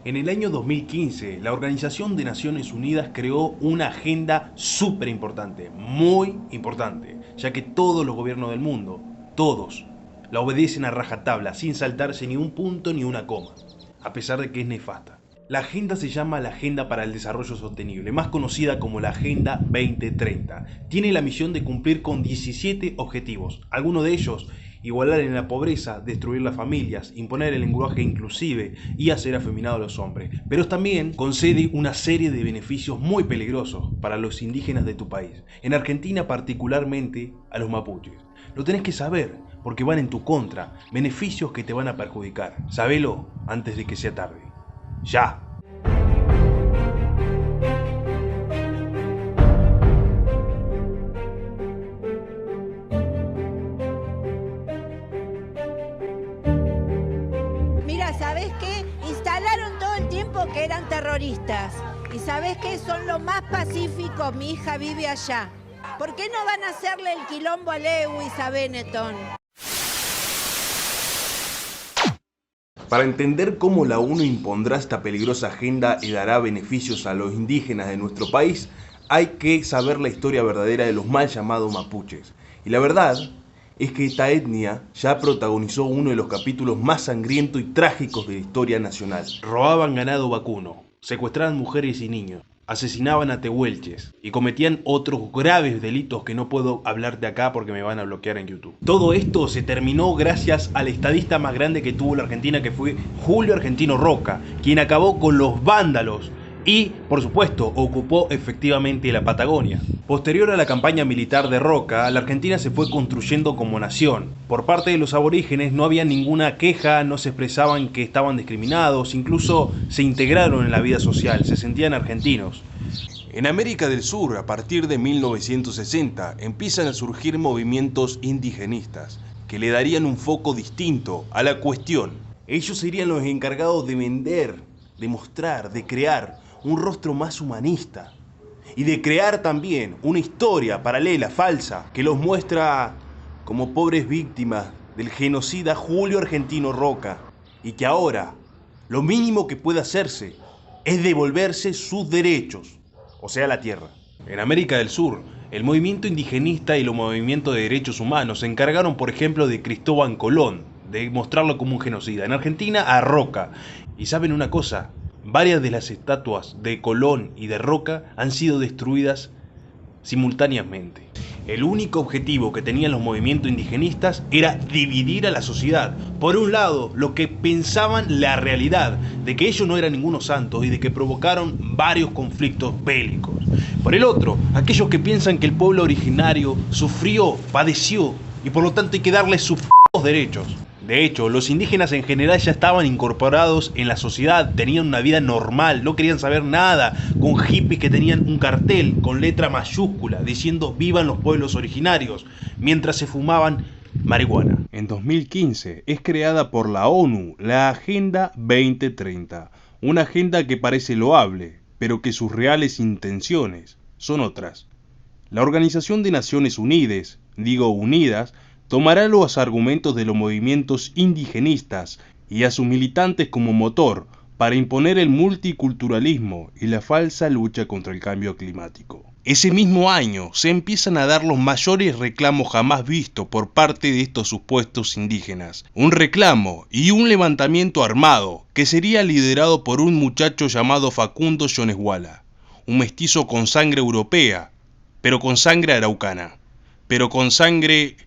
En el año 2015, la Organización de Naciones Unidas creó una agenda súper importante, muy importante, ya que todos los gobiernos del mundo, todos, la obedecen a rajatabla, sin saltarse ni un punto ni una coma, a pesar de que es nefasta. La agenda se llama la Agenda para el Desarrollo Sostenible, más conocida como la Agenda 2030. Tiene la misión de cumplir con 17 objetivos, algunos de ellos igualar en la pobreza, destruir las familias, imponer el lenguaje inclusive y hacer afeminados a los hombres. Pero también concede una serie de beneficios muy peligrosos para los indígenas de tu país. En Argentina particularmente a los mapuches. Lo tenés que saber porque van en tu contra, beneficios que te van a perjudicar. Sabelo antes de que sea tarde. ¡Ya! Mira, ¿sabés qué? Instalaron todo el tiempo que eran terroristas. ¿Y sabés qué? Son los más pacíficos. Mi hija vive allá. ¿Por qué no van a hacerle el quilombo a Lewis, a Benetton? Para entender cómo la ONU impondrá esta peligrosa agenda y dará beneficios a los indígenas de nuestro país, hay que saber la historia verdadera de los mal llamados mapuches. Y la verdad es que esta etnia ya protagonizó uno de los capítulos más sangrientos y trágicos de la historia nacional. Robaban ganado vacuno, secuestraban mujeres y niños, asesinaban a tehuelches y cometían otros graves delitos que no puedo hablarte acá porque me van a bloquear en YouTube. Todo esto se terminó gracias al estadista más grande que tuvo la Argentina, que fue Julio Argentino Roca, quien acabó con los vándalos y, por supuesto, ocupó efectivamente la Patagonia. Posterior a la campaña militar de Roca, la Argentina se fue construyendo como nación. Por parte de los aborígenes no había ninguna queja, no se expresaban que estaban discriminados, incluso se integraron en la vida social, se sentían argentinos. En América del Sur, a partir de 1960, empiezan a surgir movimientos indigenistas que le darían un foco distinto a la cuestión. Ellos serían los encargados de vender, de mostrar, de crear un rostro más humanista y de crear también una historia paralela, falsa, que los muestra como pobres víctimas del genocida Julio Argentino Roca, y que ahora lo mínimo que puede hacerse es devolverse sus derechos, o sea, la tierra. En América del Sur, el movimiento indigenista y los movimientos de derechos humanos se encargaron, por ejemplo, de Cristóbal Colón, de mostrarlo como un genocida. En Argentina, a Roca. Y ¿saben una cosa? Varias de las estatuas de Colón y de Roca han sido destruidas simultáneamente. El único objetivo que tenían los movimientos indigenistas era dividir a la sociedad. Por un lado, los que pensaban la realidad de que ellos no eran ningunos santos y de que provocaron varios conflictos bélicos. Por el otro, aquellos que piensan que el pueblo originario sufrió, padeció y por lo tanto hay que darles sus derechos. De hecho, los indígenas en general ya estaban incorporados en la sociedad, tenían una vida normal, no querían saber nada, con hippies que tenían un cartel con letra mayúscula diciendo vivan los pueblos originarios, mientras se fumaban marihuana. En 2015 es creada por la ONU la Agenda 2030, una agenda que parece loable, pero que sus reales intenciones son otras. La Organización de Naciones Unidas, tomará los argumentos de los movimientos indigenistas y a sus militantes como motor para imponer el multiculturalismo y la falsa lucha contra el cambio climático. Ese mismo año se empiezan a dar los mayores reclamos jamás vistos por parte de estos supuestos indígenas. Un reclamo y un levantamiento armado que sería liderado por un muchacho llamado Facundo Yoneswala, un mestizo con sangre europea, pero con sangre araucana, pero con sangre...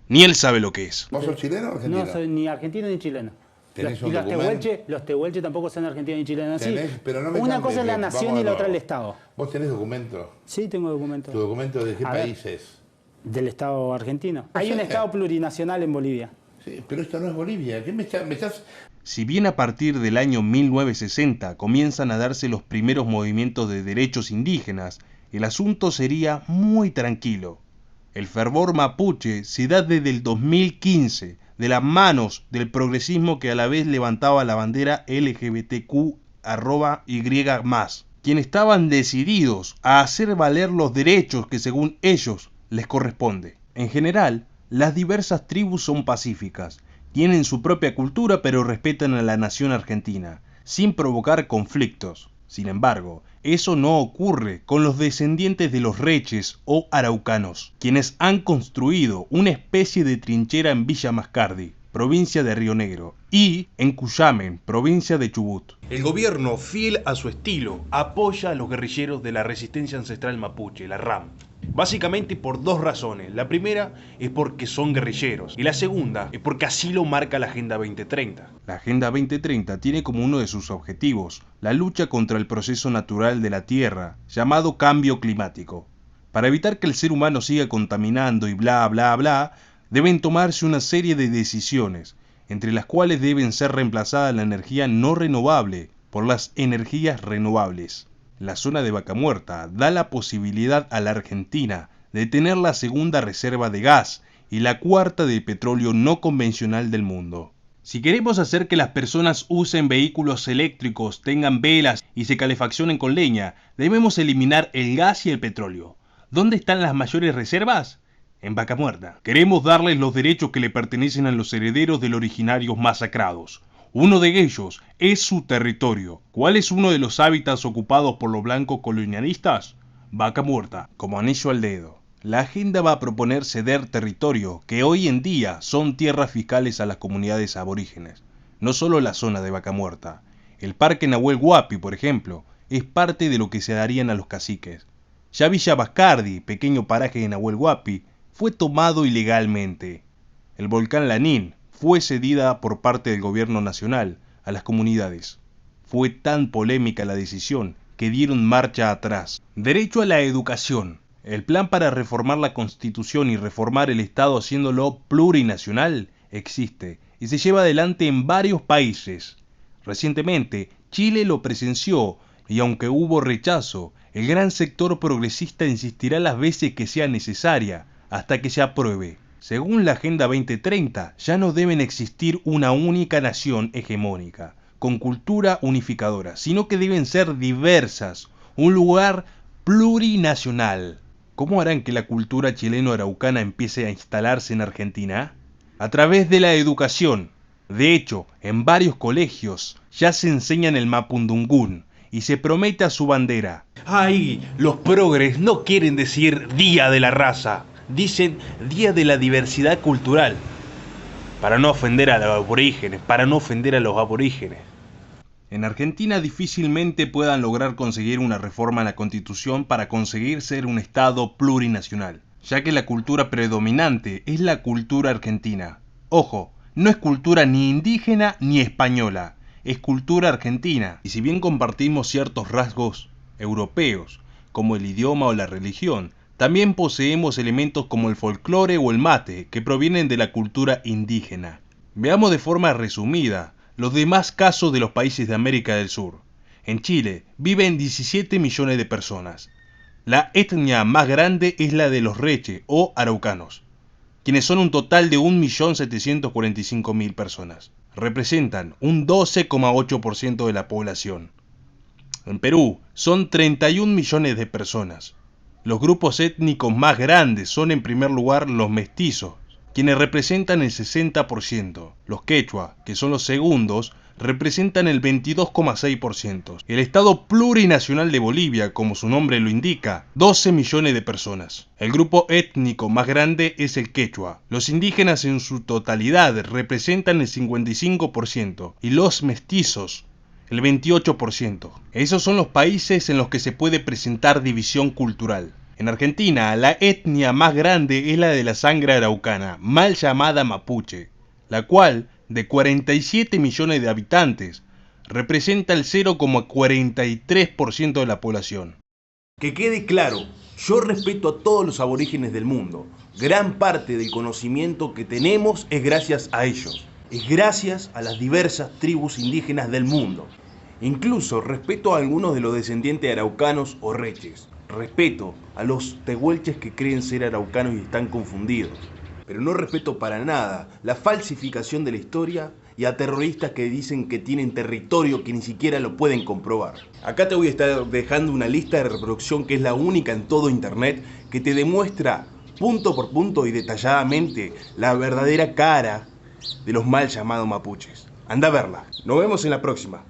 Ni él sabe lo que es. ¿Vos sos chileno o argentino? No soy ni argentino ni chileno. ¿Tenés Y un documento? los tehuelches tampoco son argentinos ni chilenos. Sí, Pero no me una cambies, cosa es la nación y la otra el Estado. ¿Vos tenés documento? Sí, tengo documento. ¿Tu documento de qué A ver, país es? Del Estado argentino. Hay Sí. un Estado plurinacional en Bolivia. Sí, pero esto no es Bolivia. ¿Qué me estás...? Si bien a partir del año 1960 comienzan a darse los primeros movimientos de derechos indígenas, el asunto sería muy tranquilo. El fervor mapuche se da desde el 2015, de las manos del progresismo que a la vez levantaba la bandera LGBTQ+, quienes estaban decididos a hacer valer los derechos que según ellos les corresponde. En general, las diversas tribus son pacíficas, tienen su propia cultura pero respetan a la nación argentina. sin provocar conflictos. Sin embargo, eso no ocurre con los descendientes de los reches o araucanos, quienes han construido una especie de trinchera en Villa Mascardi, provincia de Río Negro, y en Cuyamen, provincia de Chubut. El gobierno, fiel a su estilo, apoya a los guerrilleros de la resistencia ancestral mapuche, la RAM. Básicamente por dos razones. La primera es porque son guerrilleros y la segunda es porque así lo marca la Agenda 2030. La Agenda 2030 tiene como uno de sus objetivos la lucha contra el proceso natural de la Tierra, llamado cambio climático. Para evitar que el ser humano siga contaminando y bla bla bla, deben tomarse una serie de decisiones, entre las cuales deben ser reemplazada la energía no renovable por las energías renovables. La zona de Vaca Muerta da la posibilidad a la Argentina de tener la segunda reserva de gas y la cuarta de petróleo no convencional del mundo. Si queremos hacer que las personas usen vehículos eléctricos, tengan velas y se calefaccionen con leña, debemos eliminar el gas y el petróleo. ¿Dónde están las mayores reservas? En Vaca Muerta. Queremos darles los derechos que le pertenecen a los herederos de los originarios masacrados. Uno de ellos es su territorio. ¿Cuál es uno de los hábitats ocupados por los blancos colonialistas? Vaca Muerta, como anillo al dedo. La agenda va a proponer ceder territorio que hoy en día son tierras fiscales a las comunidades aborígenes. No solo la zona de Vaca Muerta. El Parque Nahuel Huapi, por ejemplo, es parte de lo que se darían a los caciques. Ya Villa Mascardi, pequeño paraje de Nahuel Huapi, fue tomado ilegalmente. El volcán Lanín fue cedida por parte del gobierno nacional a las comunidades. Fue tan polémica la decisión que dieron marcha atrás. Derecho a la educación. El plan para reformar la Constitución y reformar el Estado haciéndolo plurinacional existe y se lleva adelante en varios países. Recientemente, Chile lo presenció y aunque hubo rechazo, el gran sector progresista insistirá las veces que sea necesaria hasta que se apruebe. Según la Agenda 2030, ya no deben existir una única nación hegemónica, con cultura unificadora, sino que deben ser diversas, un lugar plurinacional. ¿Cómo harán que la cultura chileno-araucana empiece a instalarse en Argentina? A través de la educación. De hecho, en varios colegios ya se enseñan el mapudungún y se promete a su bandera. ¡Ay! Los progres no quieren decir Día de la Raza. Dicen Día de la Diversidad Cultural, para no ofender a los aborígenes, En Argentina difícilmente puedan lograr conseguir una reforma en la Constitución para conseguir ser un Estado plurinacional, ya que la cultura predominante es la cultura argentina. Ojo, no es cultura ni indígena ni española, es cultura argentina, y si bien compartimos ciertos rasgos europeos, como el idioma o la religión, también poseemos elementos como el folclore o el mate, que provienen de la cultura indígena. Veamos de forma resumida los demás casos de los países de América del Sur. En Chile viven 17 millones de personas. La etnia más grande es la de los reche o araucanos, quienes son un total de 1.745.000 personas. Representan un 12,8% de la población. En Perú son 31 millones de personas. Los grupos étnicos más grandes son en primer lugar los mestizos, quienes representan el 60%. Los quechua, que son los segundos, representan el 22,6%. El Estado plurinacional de Bolivia, como su nombre lo indica, 12 millones de personas. El grupo étnico más grande es el quechua. Los indígenas en su totalidad representan el 55% y los mestizos el 28%. Esos son los países en los que se puede presentar división cultural. En Argentina, la etnia más grande es la de la sangre araucana, mal llamada mapuche, la cual, de 47 millones de habitantes, representa el 0,43% de la población. Que quede claro, yo respeto a todos los aborígenes del mundo. Gran parte del conocimiento que tenemos es gracias a ellos. Es gracias a las diversas tribus indígenas del mundo. Incluso respeto a algunos de los descendientes araucanos o reches. Respeto a los tehuelches que creen ser araucanos y están confundidos. Pero no respeto para nada la falsificación de la historia y a terroristas que dicen que tienen territorio que ni siquiera lo pueden comprobar. Acá te voy a estar dejando una lista de reproducción que es la única en todo internet que te demuestra punto por punto y detalladamente la verdadera cara de los mal llamados mapuches. Anda a verla. Nos vemos en la próxima.